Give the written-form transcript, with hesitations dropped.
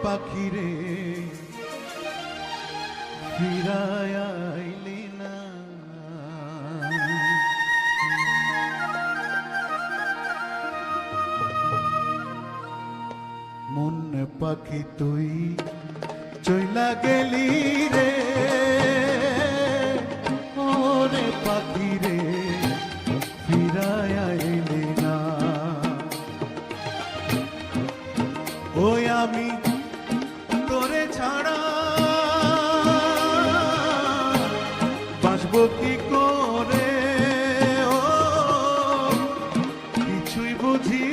পাখি রে ফিরায় আইলি না। মন পাখি তুই চইলা গেলি রে, ওরে পাখি রে ফিরায় আইলি না। ওই আমি তোরে ছাড়া বাঁচবো কি করে, ও কিছুই বুঝি